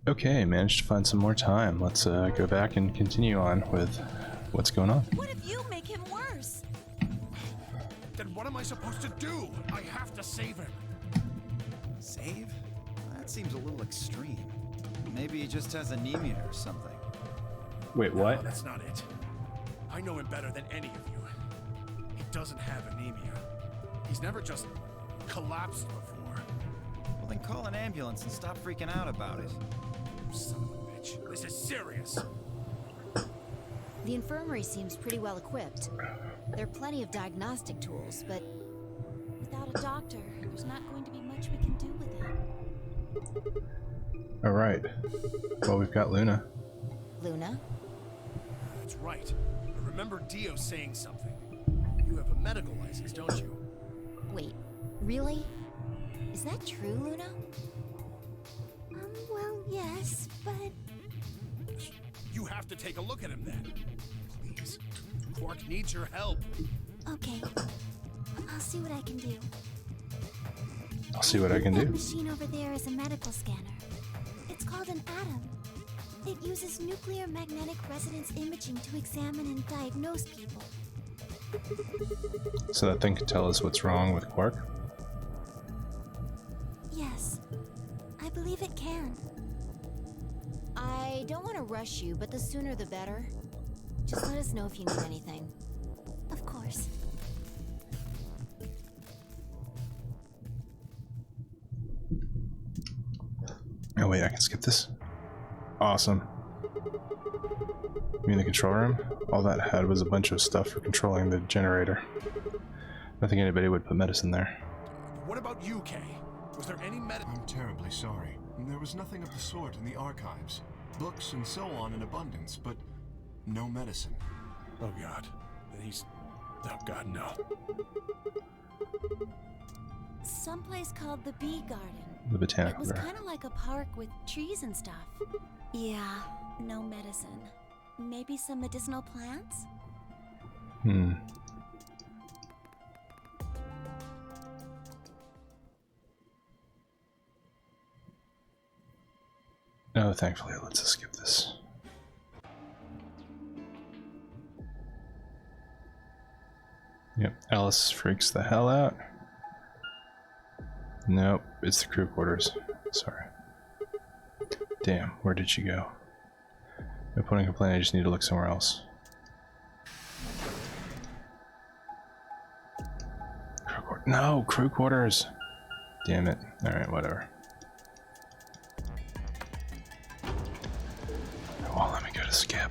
Okay, managed to find some more time. Let's go back and continue on with what's going on. What if you make him worse? Then what am I supposed to do? I have to save him. Save? That seems a little extreme. Maybe he just has anemia or something. Wait, No, what? that's not it. I know him better than any of you. He doesn't have anemia. He's never just collapsed before. Well, then call an ambulance and stop freaking out about it. Son of a bitch. This is serious. The infirmary seems pretty well equipped. There are plenty of diagnostic tools, but without a doctor, there's not going to be much we can do with it. Alright. Well, we've got Luna. Luna? That's right. I remember Dio saying something. You have a medical license, don't you? Wait, really? Is that true, Luna? Well, yes, but... You have to take a look at him then. Please. Quark needs your help. Okay. I'll see what I can do. I'll see what I can That do. machine over there is a medical scanner. It's called an atom. It uses nuclear magnetic resonance imaging to examine and diagnose people. So that thing can tell us what's wrong with Quark? Yes, I believe it can. I don't want to rush you, but the sooner the better. Just let us know if you need anything. Of course. Oh wait, I can skip this? Awesome. You mean the control room? All that had was a bunch of stuff for controlling the generator. I don't think anybody would put medicine there. What about you, Kay? Was there any I'm terribly sorry. There was nothing of the sort in the archives. Books and so on in abundance, but no medicine. Oh God. Then he's... Oh God, no. Someplace called the Bee Garden. The It botanical was garden. kind of like a park with trees and stuff. Yeah, no medicine. Maybe some medicinal plants? Hmm. No, thankfully, let's just skip this. Yep, Alice freaks the hell out. Nope, it's the crew quarters. Sorry. Damn, where did she go? No point in complaining, I just need to look somewhere else. No, crew quarters! Damn it. Alright, whatever. Well, let me go to skip.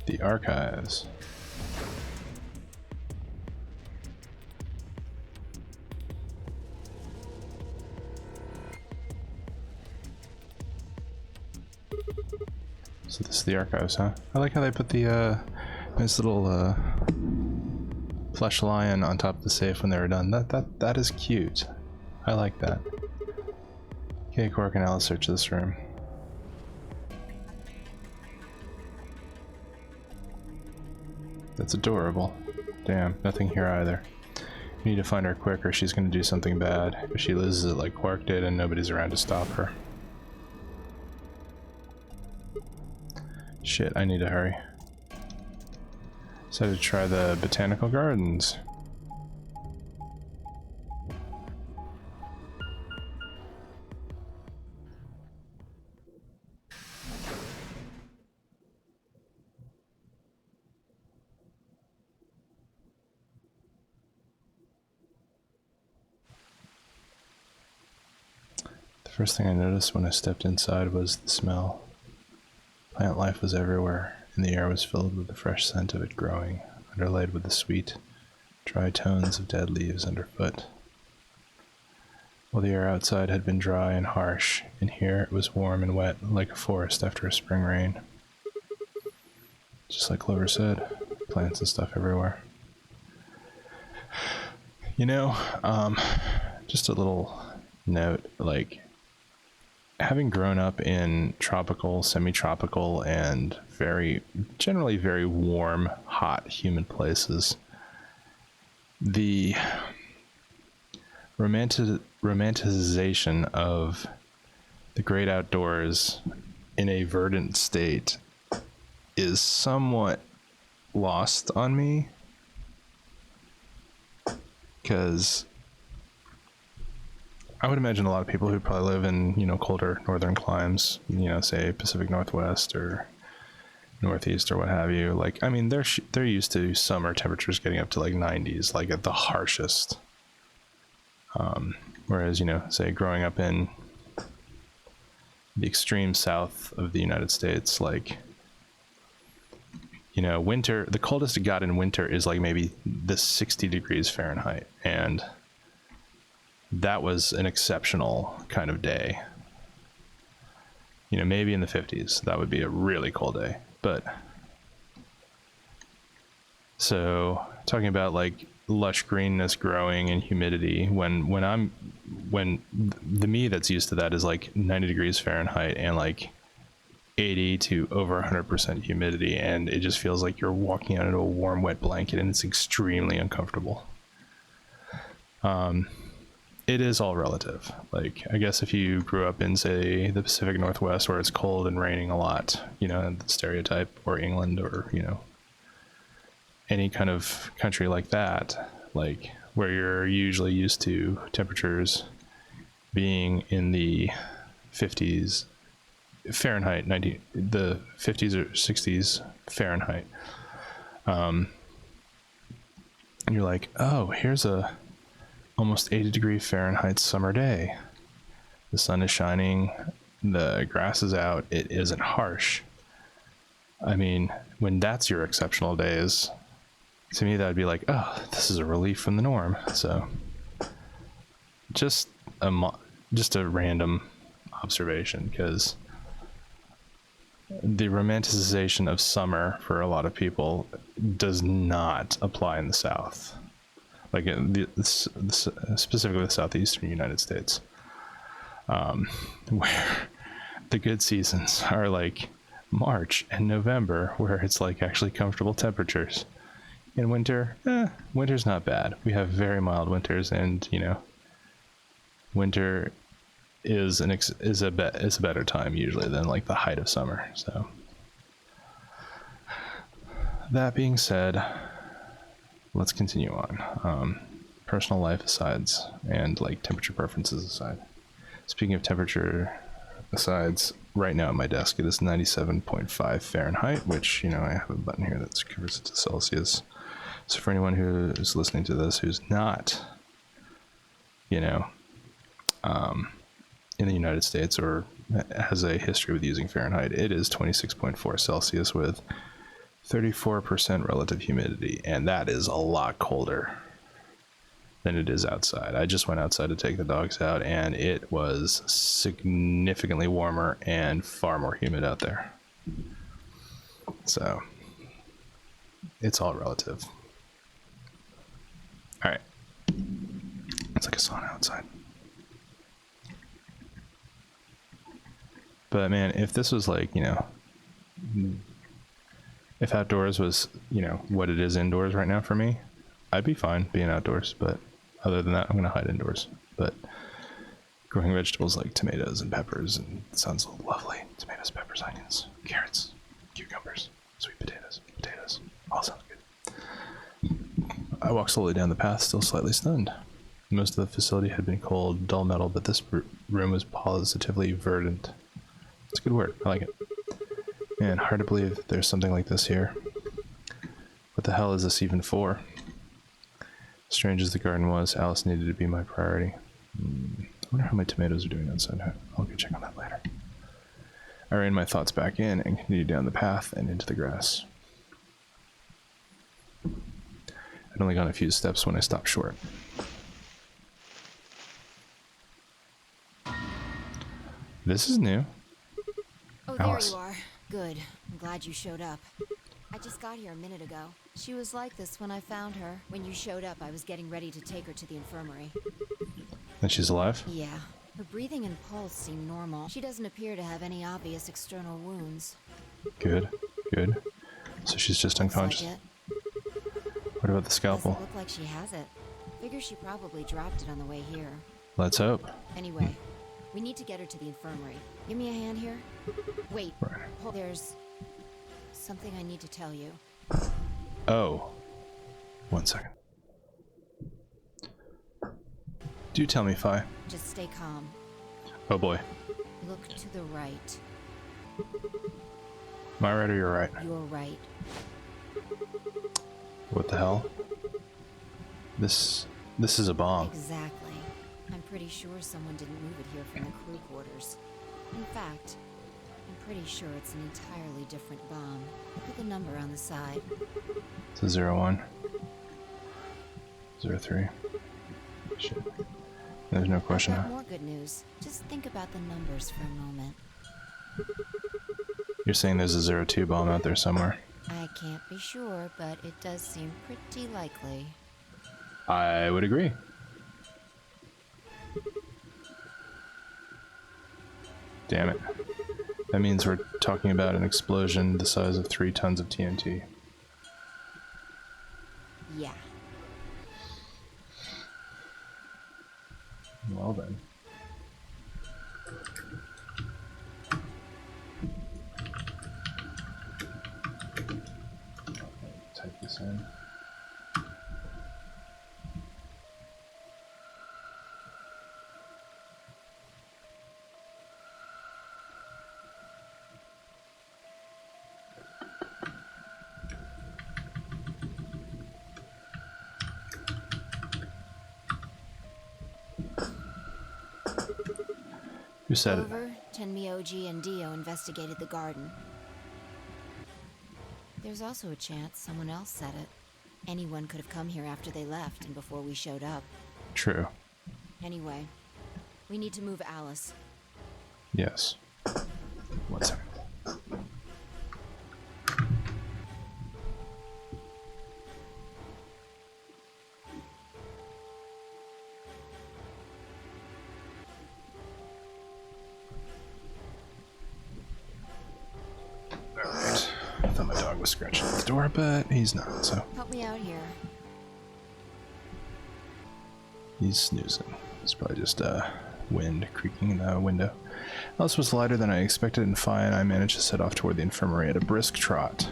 The archives. So this is the archives, huh? I like how they put the nice little plush lion on top of the safe when they were done. That is cute. I like that. Okay, Quark and Alice search this room. That's adorable. Damn, nothing here either. We need to find her quick or she's gonna do something bad. If she loses it like Quark did and nobody's around to stop her. Shit, I need to hurry. Decided to try the botanical gardens. The first thing I noticed when I stepped inside was the smell. Plant life was everywhere, and the air was filled with the fresh scent of it growing, underlaid with the sweet, dry tones of dead leaves underfoot. While the air outside had been dry and harsh, in here it was warm and wet, like a forest after a spring rain. Just like Clover said, plants and stuff everywhere. You know, just a little note, like, having grown up in tropical, semi-tropical, and generally very warm, hot, humid places, the romanticization of the great outdoors in a verdant state is somewhat lost on me, because I would imagine a lot of people who probably live in, colder northern climes, say Pacific Northwest or Northeast or what have you, like, I mean, they're used to summer temperatures getting up to like 90s, like at the harshest. Whereas, say growing up in the extreme south of the United States, like, winter, the coldest it got in winter is like maybe the 60 degrees Fahrenheit. And that was an exceptional kind of day. Maybe in the 50s, that would be a really cold day. But so talking about like lush greenness growing and humidity, when the me that's used to that is like 90 degrees Fahrenheit and like 80 to over 100% humidity, and it just feels like you're walking out into a warm, wet blanket, and it's extremely uncomfortable. It is all relative. Like, I guess if you grew up in, say, the Pacific Northwest where it's cold and raining a lot, the stereotype, or England, or, any kind of country like that, like where you're usually used to temperatures being in the 50s Fahrenheit, the 50s or 60s Fahrenheit. You're like, oh, here's a almost 80-degree Fahrenheit summer day. The sun is shining, the grass is out, it isn't harsh. I mean, when that's your exceptional days, to me that would be like, oh, this is a relief from the norm. So just a random observation, because the romanticization of summer for a lot of people does not apply in the South, like specifically the southeastern United States, where the good seasons are like March and November, where it's like actually comfortable temperatures. In winter, winter's not bad. We have very mild winters, and winter is a better time usually than like the height of summer. So that being said, let's continue on. Personal life asides, and like temperature preferences aside. Speaking of temperature asides, right now at my desk it is 97.5 Fahrenheit, which I have a button here that converts it to Celsius. So for anyone who is listening to this who's not, in the United States or has a history with using Fahrenheit, it is 26.4 Celsius with 34% relative humidity, and that is a lot colder than it is outside. I just went outside to take the dogs out, and it was significantly warmer and far more humid out there. So it's all relative. All right. It's like a sauna outside. But man, if this was like, if outdoors was, what it is indoors right now for me, I'd be fine being outdoors. But other than that, I'm going to hide indoors. But growing vegetables like tomatoes and peppers, and it sounds lovely. Tomatoes, peppers, onions, carrots, cucumbers, sweet potatoes, all sounds good. I walked slowly down the path, still slightly stunned. Most of the facility had been cold, dull metal, but this room was positively verdant. It's a good word. I like it. Man, hard to believe there's something like this here. What the hell is this even for? Strange as the garden was, Alice needed to be my priority. I wonder how my tomatoes are doing outside. I'll go check on that later. I ran my thoughts back in and continued down the path and into the grass. I'd only gone a few steps when I stopped short. This is new. Oh, Alice. there you are. Good. I'm glad you showed up. I just got here a minute ago. She was like this when I found her. When you showed up, I was getting ready to take her to the infirmary. And she's alive? Yeah. Her breathing and pulse seem normal. She doesn't appear to have any obvious external wounds. Good, good. So she's just unconscious. Looks like it. What about the scalpel? Doesn't look like she has it. Figure she probably dropped it on the way here. Let's hope. Anyway, we need to get her to the infirmary. Give me a hand here. Wait, Right. there's something I need to tell you. Oh. 1 second. Do tell me, Fi. Just stay calm. Oh boy. Look to the right. Am I right or you're right? You're right. What the hell? This is a bomb. Exactly. I'm pretty sure someone didn't move it here from the crew quarters. In fact, I'm pretty sure it's an entirely different bomb. Look at the number on the side. It's a 01. 03. Shit. There's no question. I've got more good news. Just think about the numbers for a moment. You're saying there's a 02 bomb out there somewhere? I can't be sure, but it does seem pretty likely. I would agree. Damn it. That means we're talking about an explosion the size of 3 tons of TNT. Yeah. Well then. Type this in. Who said it? Clover, Tenmyoji, and Dio investigated the garden. There's also a chance someone else said it. Anyone could have come here after they left and before we showed up. True. Anyway, we need to move Alice. Yes. 1 second. Alright. I thought my dog was scratching at the door, but he's not, so Help me out here. he's snoozing. It's probably just wind creaking in the window. Alice was lighter than I expected, and Fi and I managed to set off toward the infirmary at a brisk trot.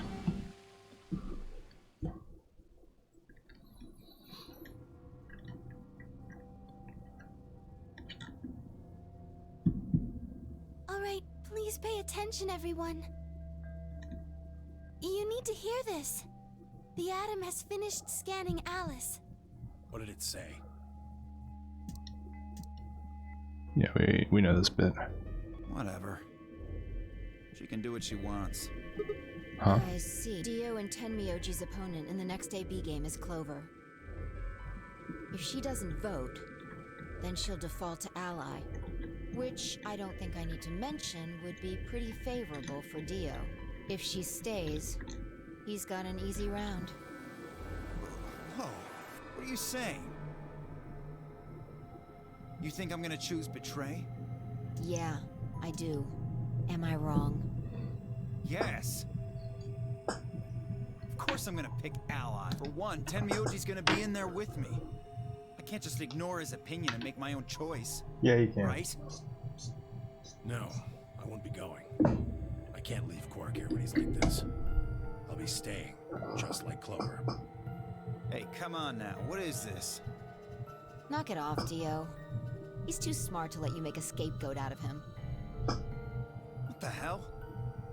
Alright, please pay attention, everyone. You need to hear this. The Atom has finished scanning Alice. What did it say? Yeah, we know this bit. Whatever. She can do what she wants. Huh? I see. Dio and Tenmyoji's opponent in the next AB game is Clover. If she doesn't vote, then she'll default to ally, which I don't think I need to mention would be pretty favorable for Dio. If she stays, he's got an easy round. Whoa, what are you saying? You think I'm gonna choose betray? Yeah, I do. Am I wrong? Yes. Of course I'm gonna pick ally. For one, Tenmyoji's gonna be in there with me. I can't just ignore his opinion and make my own choice. Yeah, you can. Right? No, I won't be going. I can't leave Quark here when he's like this. I'll be staying, just like Clover. Hey, come on now. What is this? Knock it off, Dio. He's too smart to let you make a scapegoat out of him. What the hell?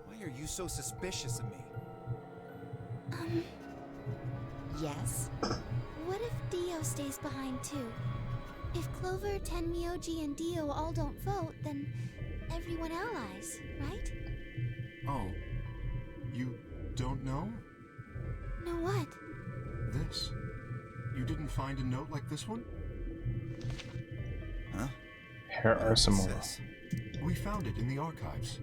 Why are you so suspicious of me? Yes? What if Dio stays behind too? If Clover, Tenmyoji, and Dio all don't vote, then everyone allies, right? Oh, you don't know? Know what? This. You didn't find a note like this one? Huh? Here are some What's more. this? We found it in the archives.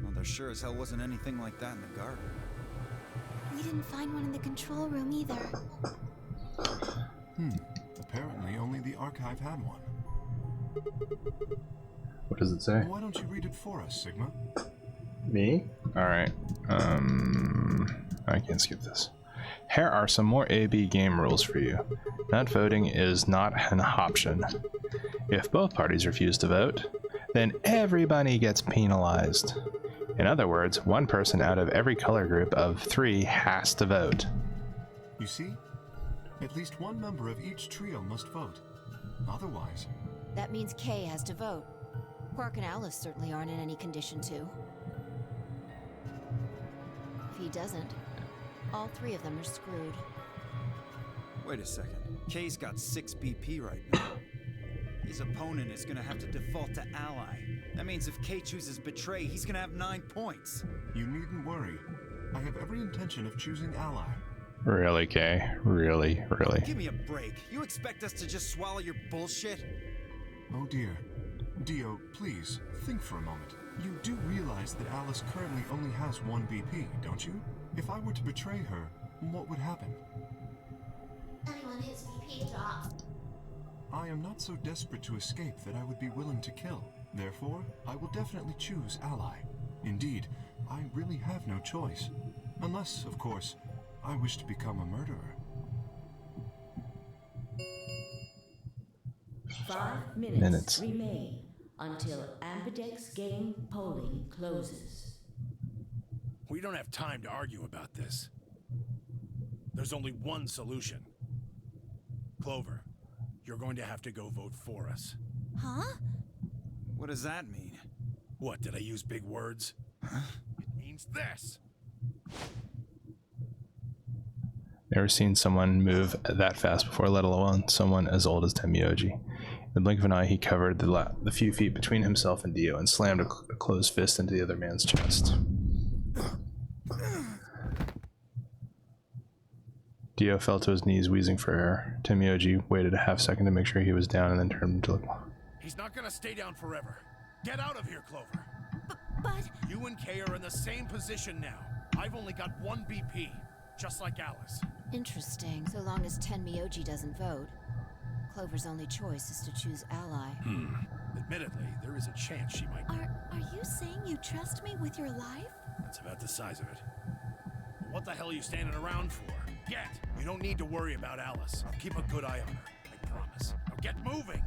Well, there sure as hell wasn't anything like that in the garden. We didn't find one in the control room either. Apparently only the archive had one. What does it say? Why don't you read it for us, Sigma? Me? Alright. I can't skip this. Here are some more AB game rules for you. Not voting is not an option. If both parties refuse to vote, then everybody gets penalized. In other words, one person out of every color group of 3 has to vote. You see? At least one member of each trio must vote. Otherwise... That means Kay has to vote. Quark and Alice certainly aren't in any condition to. If he doesn't, all 3 of them are screwed. Wait a second. Kay's got 6 BP right now. His opponent is gonna have to default to ally. That means if Kay chooses betray, he's gonna have 9 points. You needn't worry. I have every intention of choosing ally. Really, Kay? Really? Give me a break. You expect us to just swallow your bullshit? Oh dear. Dio, please, think for a moment. You do realize that Alice currently only has 1 BP, don't you? If I were to betray her, what would happen? Anyone his BP drops. I am not so desperate to escape that I would be willing to kill. Therefore, I will definitely choose ally. Indeed, I really have no choice. Unless, of course, I wish to become a murderer. 5 minutes remain until Ambidex game polling closes. We don't have time to argue about this. There's only one solution. Clover, you're going to have to go vote for us. Huh? What does that mean? What, did I use big words? It means this. Never seen someone move that fast before, let alone someone as old as Temyoji. In the blink of an eye, he covered the few feet between himself and Dio and slammed a closed fist into the other man's chest. Dio fell to his knees, wheezing for air. Temyoji waited a half second to make sure he was down and then turned to look. He's not gonna stay down forever. Get out of here, Clover. But... You and Kay are in the same position now. I've only got 1 BP, just like Alice. Interesting. So long as Tenmyoji doesn't vote, Clover's only choice is to choose ally. Admittedly, there is a chance she might... Are you saying you trust me with your life? That's about the size of it. What the hell are you standing around for? Get! You don't need to worry about Alice. I'll keep a good eye on her. I promise. Now get moving!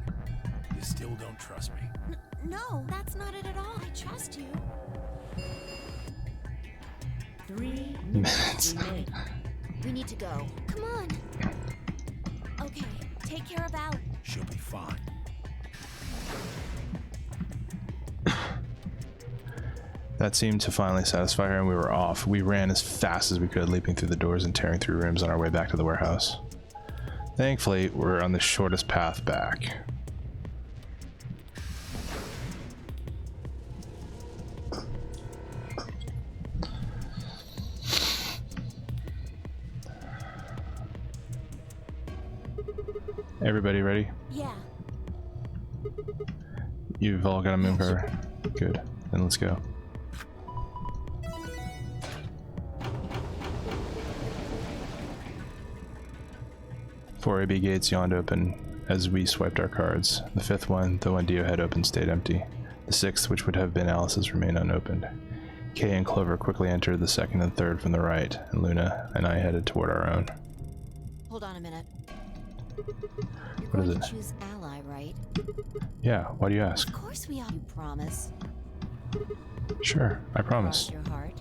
You still don't trust me. No, that's not it at all. I trust you. 3 minutes remain. We need to go. Come on. Okay, take care of Al. She'll be fine. That seemed to finally satisfy her, and we were off. We ran as fast as we could, leaping through the doors and tearing through rooms on our way back to the warehouse. Thankfully, we're on the shortest path back. Everybody ready? Yeah. You've all got to move her. Good. Then let's go. Four AB gates yawned open as we swiped our cards. The 5th one, the one Dio had opened, stayed empty. The 6th, which would have been Alice's, remained unopened. Kay and Clover quickly entered the 2nd and 3rd from the right, and Luna and I headed toward our own. Hold on a minute. You're What is going it? to choose ally, right? Yeah, why do you ask? Of course we are. You promise. Sure, I promise. Cross your heart.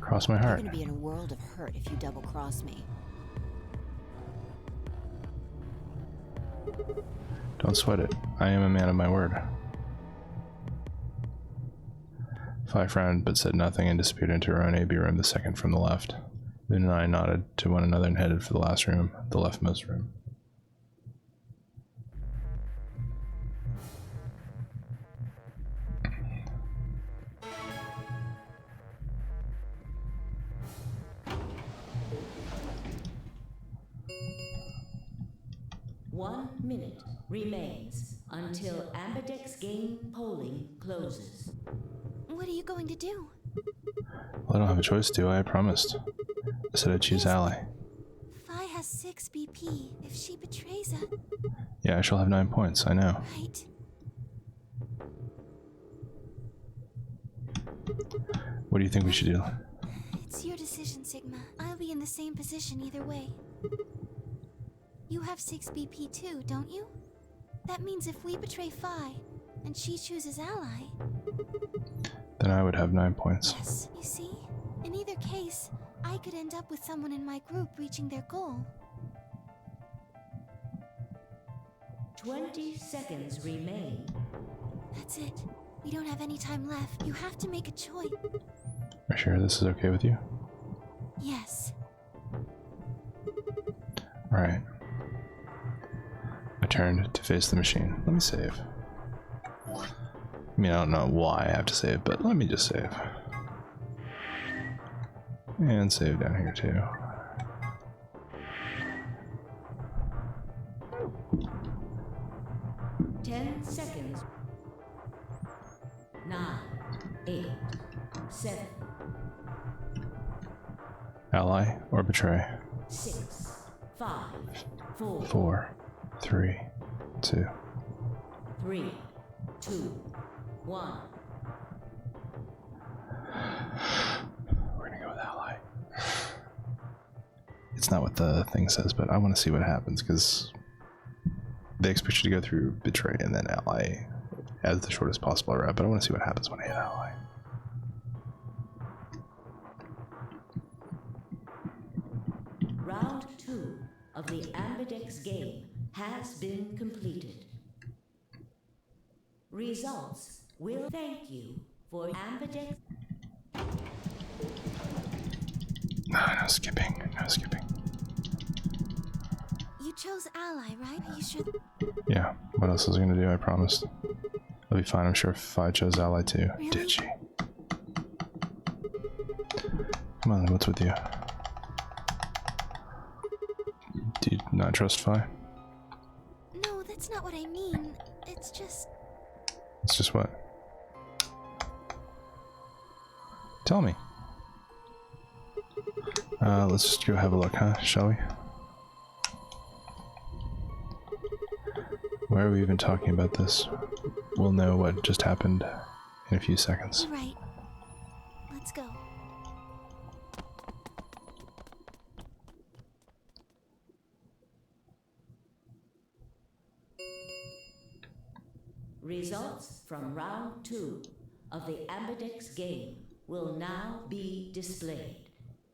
Cross my You're heart. going to be in a world of hurt if you double-cross me. Don't sweat it. I am a man of my word. Fi frowned but said nothing and disappeared into her own AB room, the 2nd from the left. Luna and I nodded to one another and headed for the last room, the leftmost room. One minute remains until Ambidex game polling closes. What are you going to do? Well, I don't have a choice, do I? I promised. said I'd choose ally. Phi has 6 BP. If she betrays us, Yeah, I shall have 9 points, I know. right? What do you think we should do? It's your decision, Sigma. I'll be in the same position either way. You have 6 BP too, don't you? That means if we betray Phi, and she chooses ally... Then I would have 9 points. Yes, you see? In either case, I could end up with someone in my group reaching their goal. 20 seconds remain. That's it. We don't have any time left. You have to make a choice. Are you sure this is okay with you? Yes. Alright. I turned to face the machine. Let me save. I mean, I don't know why I have to save, but let me just save. And save down here too. Ten seconds. 9, 8, 7, Ally or betray? 6, 5, 4, 4, 3, 2. 3, 2, 1. We're gonna go with ally. It's not what the thing says, but I want to see what happens because they expect you to go through betray and then ally as the shortest possible route, but I want to see what happens when I hit ally. Round 2 of the Ambidex game has been completed. Results will thank you for Ambidex. No skipping, no skipping. You chose ally, right? Are you sure? Yeah, what else was I gonna do? I promised. I'll be fine, I'm sure if I chose ally too. Really? Did she? Come on, what's with you? Do you not trust Phi? No, that's not what I mean. It's just... It's just what? Tell me. Let's just go have a look, huh? Shall we? Why are we even talking about this? We'll know what just happened in a few seconds. You're right. Let's go. Results from round 2 of the Ambidex game will now be displayed.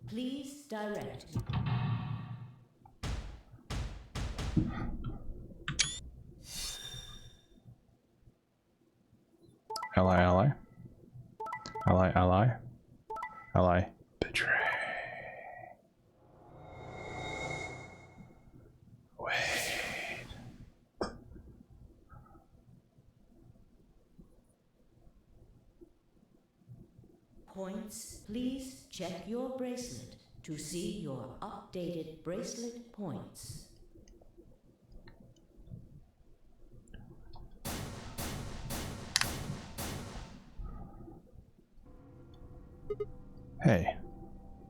Please direct. Ally, ally. Ally, ally. Ally. Betray. Wait. Points. Please check your bracelet to see your updated bracelet points. Hey.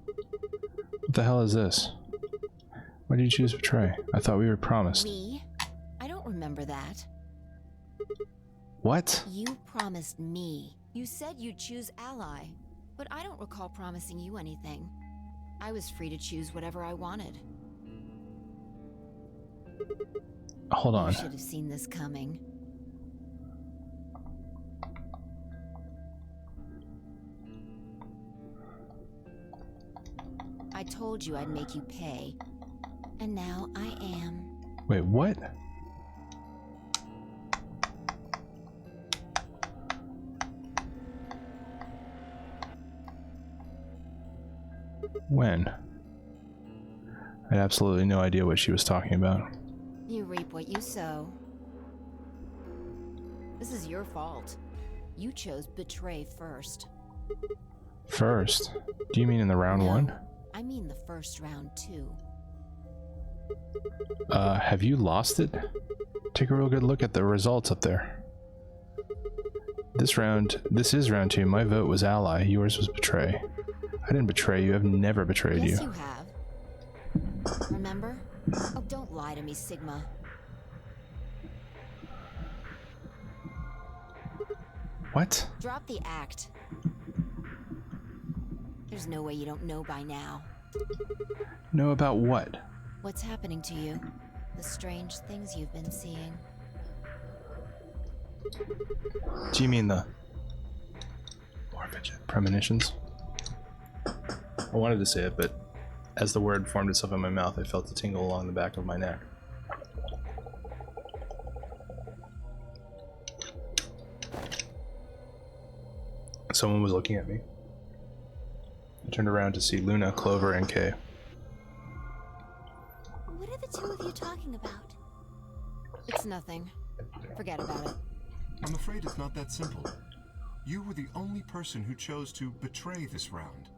What the hell is this? Why did you choose betray? I thought we were promised. Me? I don't remember that. What? You promised me. You said you'd choose ally, but I don't recall promising you anything. I was free to choose whatever I wanted. Hold on. You should have seen this coming. I told you I'd make you pay, and now I am. Wait, what? When? I had absolutely no idea what she was talking about. You reap what you sow. This is your fault. You chose betray first. First? Do you mean in the round No, one? I mean the first round too. Have you lost it? Take a real good look at the results up there. This is round 2. My vote was ally, yours was betray. I didn't betray you. I've never betrayed Yes, you. you have. Remember? Oh, don't lie to me, Sigma. What? Drop the act. There's no way you don't know by now. Know about what? What's happening to you? The strange things you've been seeing. Do you mean the premonitions? I wanted to say it, but as the word formed itself in my mouth, I felt a tingle along the back of my neck. Someone was looking at me. I turned around to see Luna, Clover, and Kay. What are the two of you talking about? It's nothing. Forget about it. I'm afraid it's not that simple. You were the only person who chose to betray this round.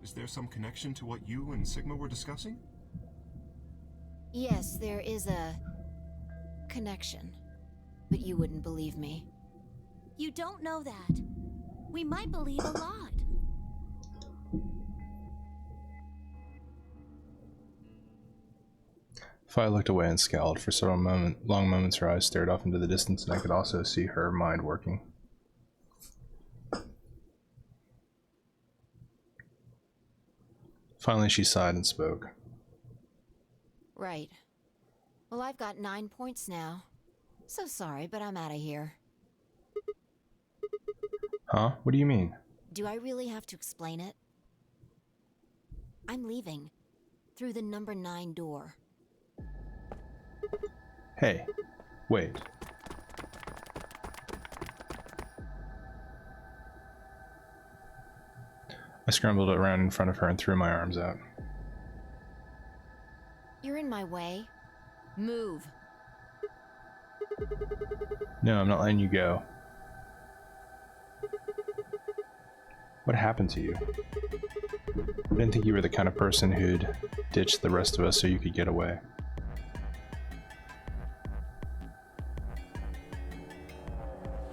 Is there some connection to what you and Sigma were discussing? Yes, there is a connection. But you wouldn't believe me. You don't know that. We might believe a lot. Fi looked away and scowled. For several long moments her eyes stared off into the distance, and I could also see her mind working. Finally she sighed and spoke. Right. Well, I've got 9 points now. So sorry, but I'm out of here. Huh? What do you mean? Do I really have to explain it? I'm leaving. Through the number 9 door. Hey, wait. I scrambled around in front of her and threw my arms out. You're in my way. Move. No, I'm not letting you go. What happened to you? I didn't think you were the kind of person who'd ditch the rest of us so you could get away.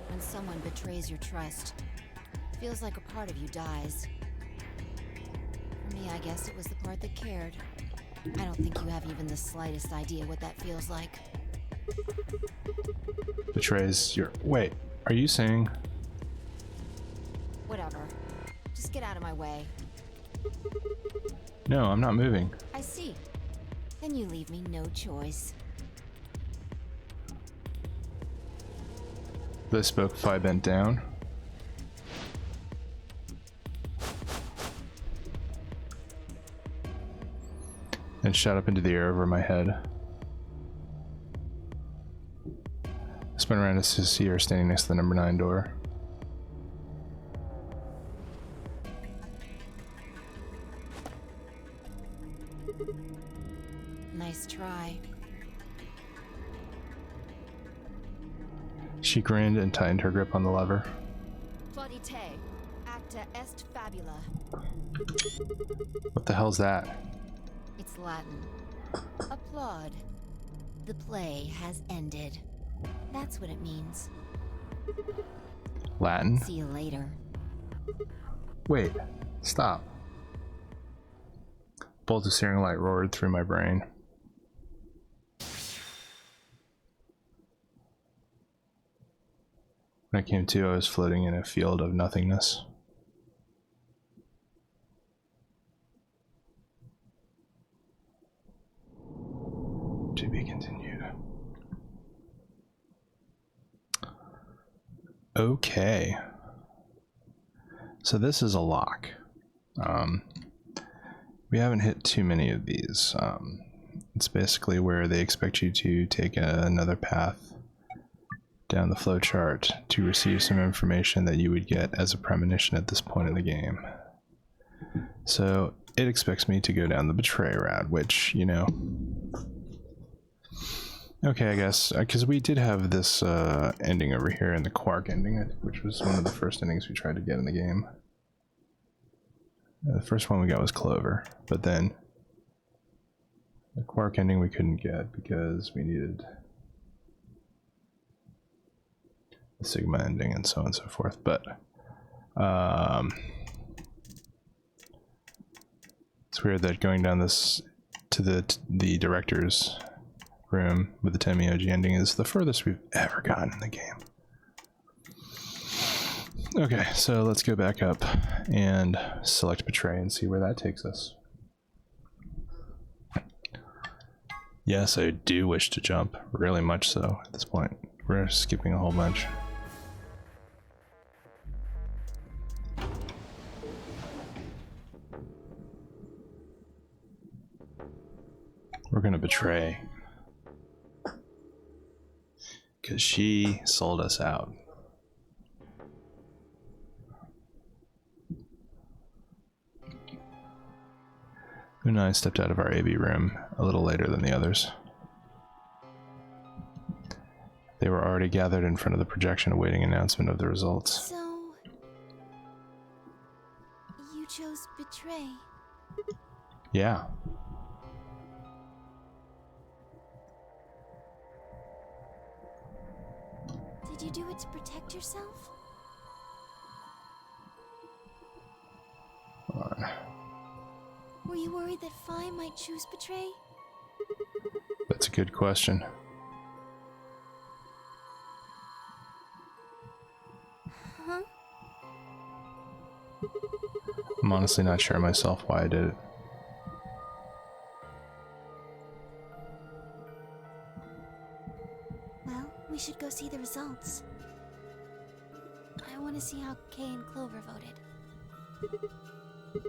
When someone betrays your trust, it feels like a part of you dies. For me, I guess it was the part that cared. I don't think you have even the slightest idea what that feels like. Betrays your... Wait, are you saying... Whatever. Just get out of my way. No, I'm not moving. I see. Then you leave me no choice. As I spoke, Fi bent down. And shot up into the air over my head. I spun around to see her standing next to the number 9 door. Nice try. She grinned and tightened her grip on the lever. Plaudite, acta est fabula. What the hell's that? It's Latin. Applaud. The play has ended. That's what it means. Latin? See you later. Wait, stop. Bolt of searing light roared through my brain. When I came to, I was floating in a field of nothingness. To be continued. Okay. So this is a lock. We haven't hit too many of these. It's basically where they expect you to take another path down the flowchart to receive some information that you would get as a premonition at this point in the game. So it expects me to go down the betray route, which, you know... Okay, I guess, because we did have this ending over here in the Quark ending, I think, which was one of the first endings we tried to get in the game. The first one we got was Clover, but then the Quark ending we couldn't get because we needed the Sigma ending and so on and so forth. But It's weird that going down this to the director's room with the Tenmyoji ending is the furthest we've ever gotten in the game. Okay, so let's go back up and select Betray and see where that takes us. Yes, I do wish to jump, really much so at this point. We're skipping a whole bunch. We're gonna betray. Because she sold us out. Una and I stepped out of our AB room a little later than the others. They were already gathered in front of the projection awaiting announcement of the results. So, you chose Betray. Yeah. Did you do it to protect yourself? Hold on. Were you worried that Phi might choose Betray? That's a good question. Huh? I'm honestly not sure myself why I did it. Well, we should go see the results. I want to see how Kay and Clover voted.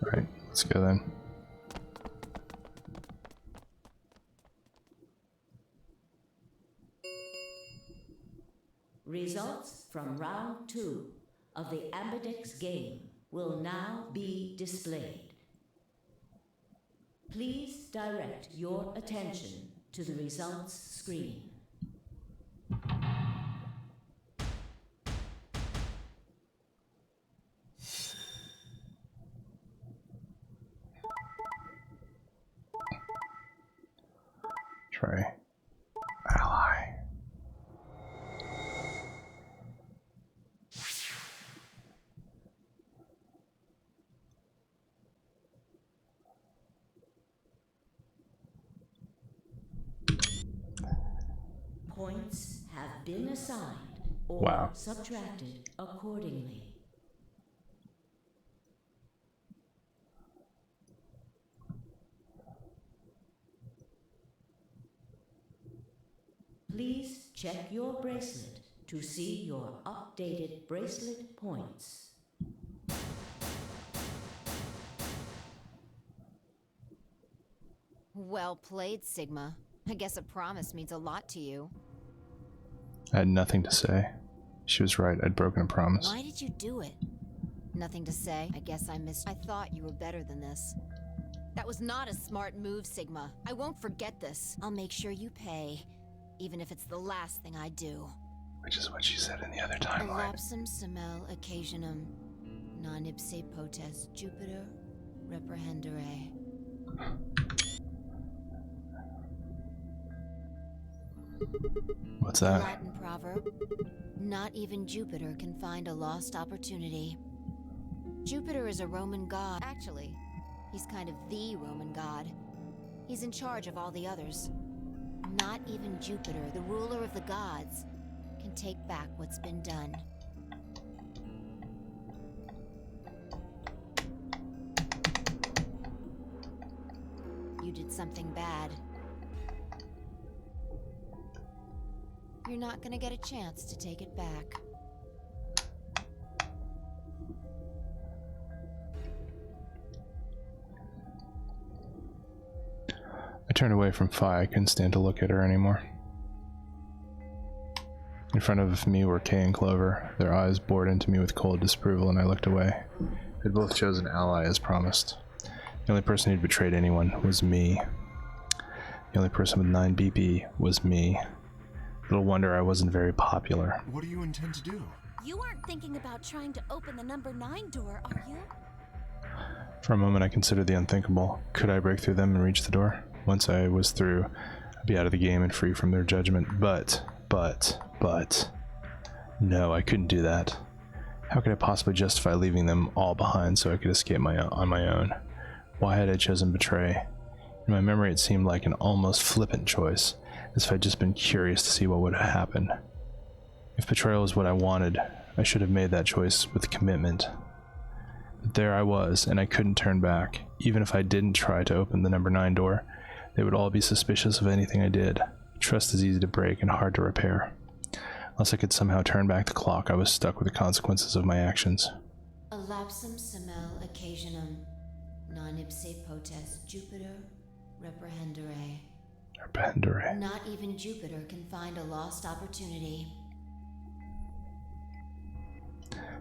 Alright, let's go then. Results from round 2 of the Ambidex game will now be displayed. Please direct your attention to the results screen. Try ally. Points have been assigned or Wow. subtracted accordingly. Please check your bracelet to see your updated bracelet points. Well played, Sigma. I guess a promise means a lot to you. I had nothing to say. She was right, I'd broken a promise. Why did you do it? Nothing to say. I guess I missed. I thought you were better than this. That was not a smart move, Sigma. I won't forget this. I'll make sure you pay, even if it's the last thing I do. Which is what she said in the other timeline. Elapsum semel occasionum non ipse potest Jupiter reprehendere. What's that? Latin proverb. Not even Jupiter can find a lost opportunity. Jupiter is a Roman god. Actually, he's kind of the Roman god. He's in charge of all the others. Not even Jupiter, the ruler of the gods, can take back what's been done. You did something bad. You're not gonna get a chance to take it back. I turned away from Phi. I couldn't stand to look at her anymore. In front of me were Kay and Clover. Their eyes bored into me with cold disapproval, and I looked away. They'd both chosen ally as promised. The only person who'd betrayed anyone was me. The only person with 9 BP was me. Little wonder I wasn't very popular. What do you intend to do? You aren't thinking about trying to open the number 9 door, are you? For a moment I considered the unthinkable. Could I break through them and reach the door? Once I was through, I'd be out of the game and free from their judgment. But... No, I couldn't do that. How could I possibly justify leaving them all behind so I could escape on my own? Why had I chosen betray? In my memory, it seemed like an almost flippant choice, as if I'd just been curious to see what would happen. If betrayal was what I wanted, I should have made that choice with commitment. But there I was, and I couldn't turn back. Even if I didn't try to open the number 9 door, they would all be suspicious of anything I did. Trust is easy to break and hard to repair. Unless I could somehow turn back the clock, I was stuck with the consequences of my actions. A lapsum semel occasionum, non ipse potest Jupiter reprehendere. Reprehendere. Not even Jupiter can find a lost opportunity.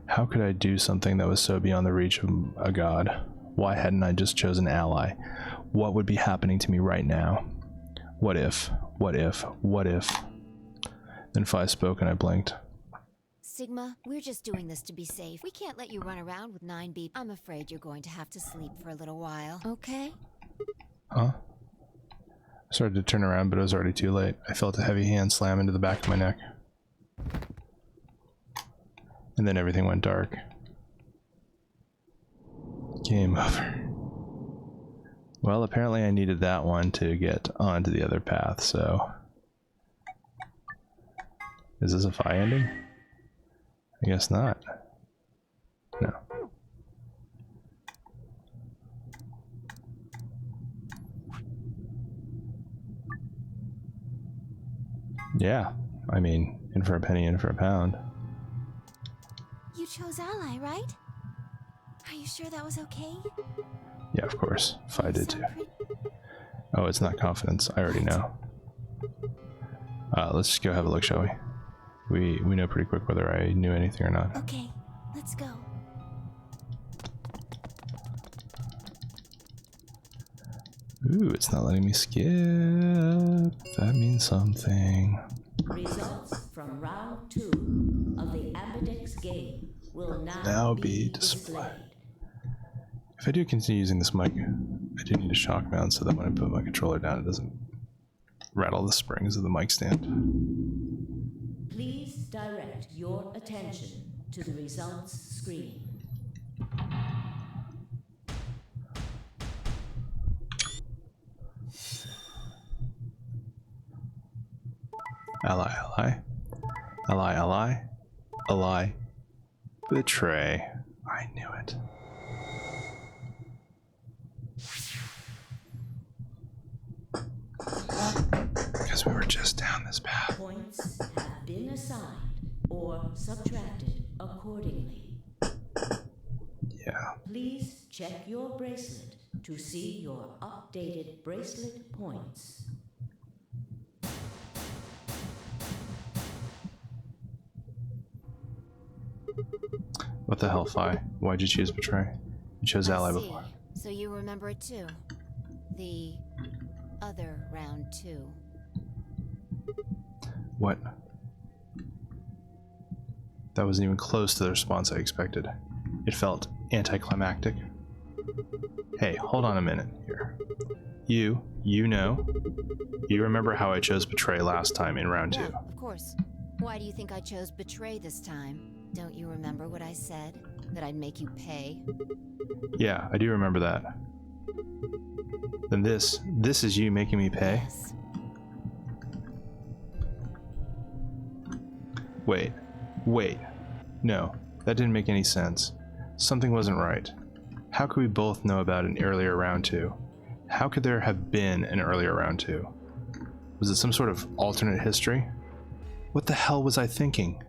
How could I do something that was so beyond the reach of a god? Why hadn't I just chosen ally? What would be happening to me right now? What if? What if? What if? Then Phi spoke and I blinked. Sigma, we're just doing this to be safe. We can't let you run around with 9B. I'm afraid you're going to have to sleep for a little while, okay? Huh? I started to turn around, but it was already too late. I felt a heavy hand slam into the back of my neck. And then everything went dark. Game over. Well, apparently I needed that one to get onto the other path, so... Is this a Phi ending? I guess not. No. Yeah, I mean, in for a penny, in for a pound. You chose ally, right? Are you sure that was okay? Yeah, of course. Phi did too. Oh, it's not confidence. I already know. Let's just go have a look, shall we? We know pretty quick whether I knew anything or not. Okay, let's go. Ooh, it's not letting me skip. That means something. Results from round 2 of the Ambidex game will Now be displayed. If I do continue using this mic, I do need a shock mount so that when I put my controller down, it doesn't rattle the springs of the mic stand. Please direct your attention to the results screen. Ally, ally. Ally, ally. Ally. Betray. I knew it. Because we were just down this path. Points have been assigned or subtracted accordingly. Yeah. Please check your bracelet to see your updated bracelet points. What the hell, Phi? Why'd you choose Betray? You chose Ally before. So you remember it too. The other round 2. What? That wasn't even close to the response I expected. It felt anticlimactic. Hey, hold on a minute here. You know. You remember how I chose Betray last time in round 2? Yeah, of course. Why do you think I chose Betray this time? Don't you remember what I said? That I'd make you pay? Yeah, I do remember that. Then this is you making me pay? Yes. Wait. No, that didn't make any sense. Something wasn't right. How could we both know about an earlier round 2? How could there have been an earlier round 2? Was it some sort of alternate history? What the hell was I thinking?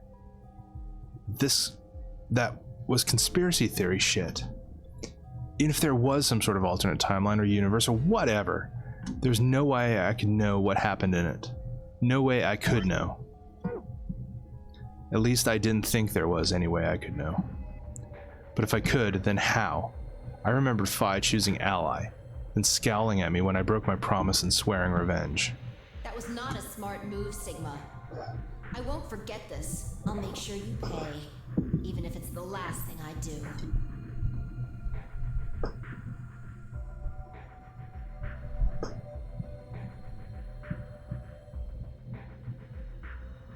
That was conspiracy theory shit. Even if there was some sort of alternate timeline or universe or whatever, there's no way I could know what happened in it. No way I could know. At least I didn't think there was any way I could know. But if I could, then how? I remembered Phi choosing Ally, then scowling at me when I broke my promise and swearing revenge. That was not a smart move, Sigma. I won't forget this. I'll make sure you pay, even if it's the last thing I do.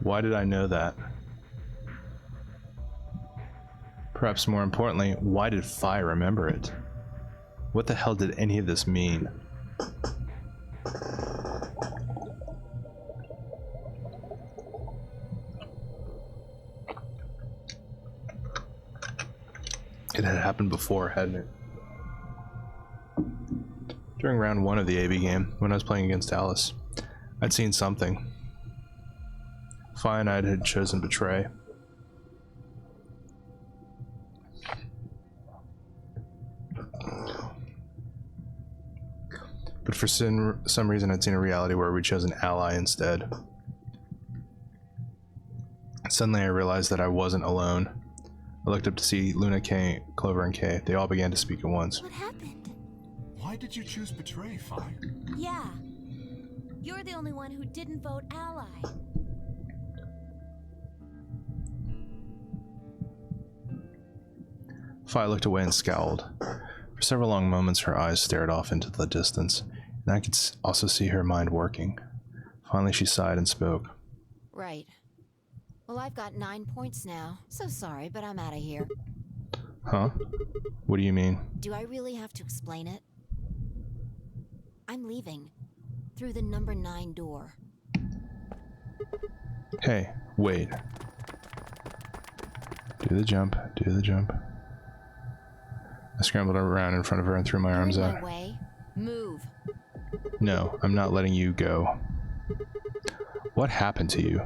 Why did I know that? Perhaps more importantly, why did Phi remember it? What the hell did any of this mean? It had happened before, hadn't it? During round 1 of the AB game, when I was playing against Alice, I'd seen something. Fi and I had chosen Betray. But for some reason I'd seen a reality where we chose an ally instead. Suddenly I realized that I wasn't alone. I looked up to see Luna, Kay, Clover, and Kay. They all began to speak at once. What happened? Why did you choose Betray, Fi? Yeah. You're the only one who didn't vote ally. Fi looked away and scowled. For several long moments her eyes stared off into the distance, and I could also see her mind working. Finally she sighed and spoke. Right. Well, I've got 9 points now. So sorry, but I'm out of here. Huh? What do you mean? Do I really have to explain it? I'm leaving. Through the number 9 door. Hey, wait. Do the jump, do the jump. I scrambled around in front of her and threw my arms You're out. in my way. Move. No, I'm not letting you go. What happened to you?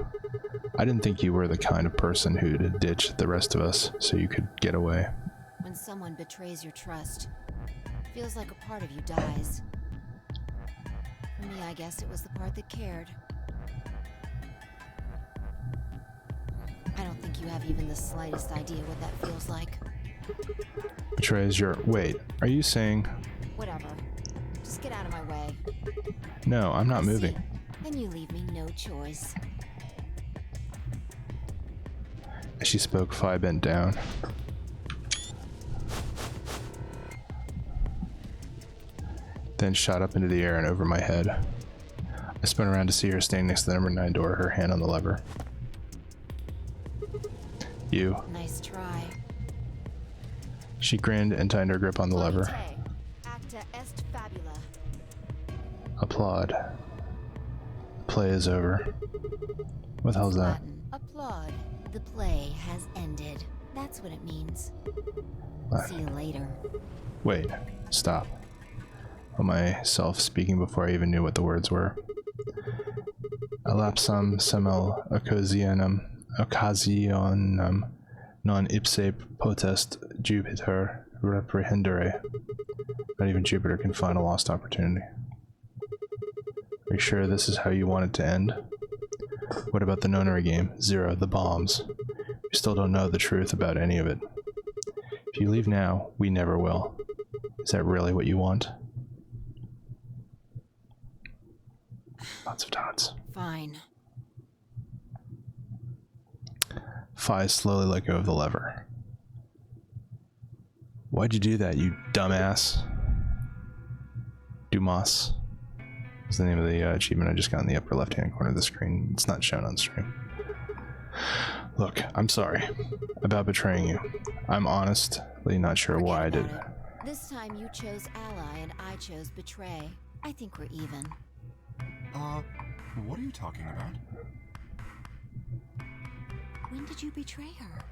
I didn't think you were the kind of person who'd ditch the rest of us so you could get away. When someone betrays your trust, feels like a part of you dies. For me, I guess it was the part that cared. I don't think you have even the slightest idea what that feels like. Betrays your... Wait, are you saying... Whatever. Just get out of my way. No, I'm not I moving. see. Then you leave me no choice. As she spoke, Fi bent down. Then shot up into the air and over my head. I spun around to see her standing next to the number 9 door, her hand on the lever. You. Nice try. She grinned and tightened her grip on the lever. Acta est fabula. Applaud. Play is over. What the hell's that? Latin. Applaud. The play has ended. That's what it means. What? See you later. Wait. Stop. On myself speaking before I even knew what the words were. Elapsam semel occasionum non ipse potest Jupiter reprehendere. Not even Jupiter can find a lost opportunity. Are you sure this is how you want it to end? What about the Nonary game? 0, the bombs. We still don't know the truth about any of it. If you leave now, we never will. Is that really what you want? Lots of dots. Fine. Fi slowly let go of the lever. Why'd you do that, you dumbass? Dumas is the name of the achievement I just got in the upper left-hand corner of the screen. It's not shown on stream. Look, I'm sorry about betraying you. I'm honestly not sure why I did it. This time you chose ally and I chose betray. I think we're even. What are you talking about? When did you betray her?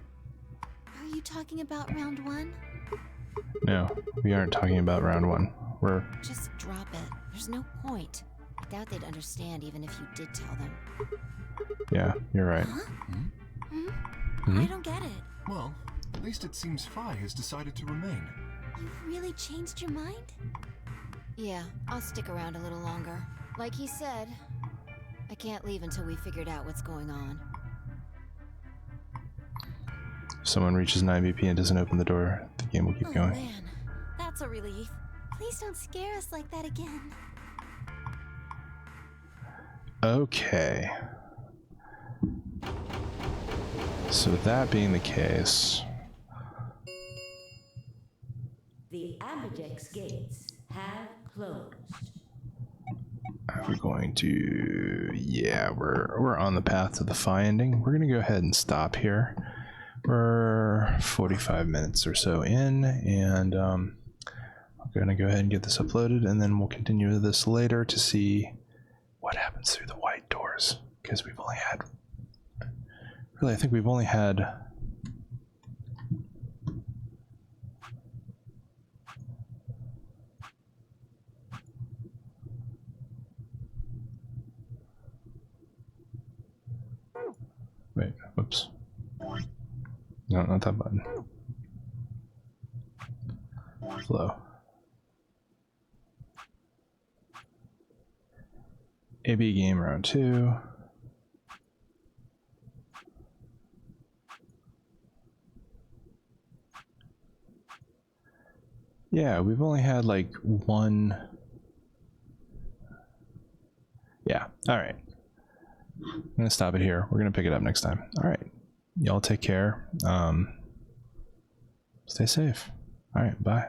Are you talking about round 1? No, we aren't talking about round 1. We're... Just drop it. There's no point. I doubt they'd understand even if you did tell them. Yeah, you're right. Huh? Hmm? I don't get it. Well, at least it seems Fi has decided to remain. You've really changed your mind? Yeah, I'll stick around a little longer. Like he said, I can't leave until we figured out what's going on. If someone reaches 9 BP and doesn't open the door, the game will keep Oh going. man, that's a relief. Please don't scare us like that again. Okay. So that being the case... The Ambidex gates have closed. Are we going to... Yeah, we're on the path to the Fi ending. We're going to go ahead and stop here. We're 45 minutes or so in, and I'll gonna go ahead and get this uploaded, and then we'll continue this later to see what happens through the white doors, because we've only had, really, I think we've only had wait, whoops. No, not that button. Flow. AB game round 2. Yeah, we've only had like one. Yeah, all right. I'm gonna stop it here. We're gonna pick it up next time. All right, y'all take care. Stay safe. All right, bye.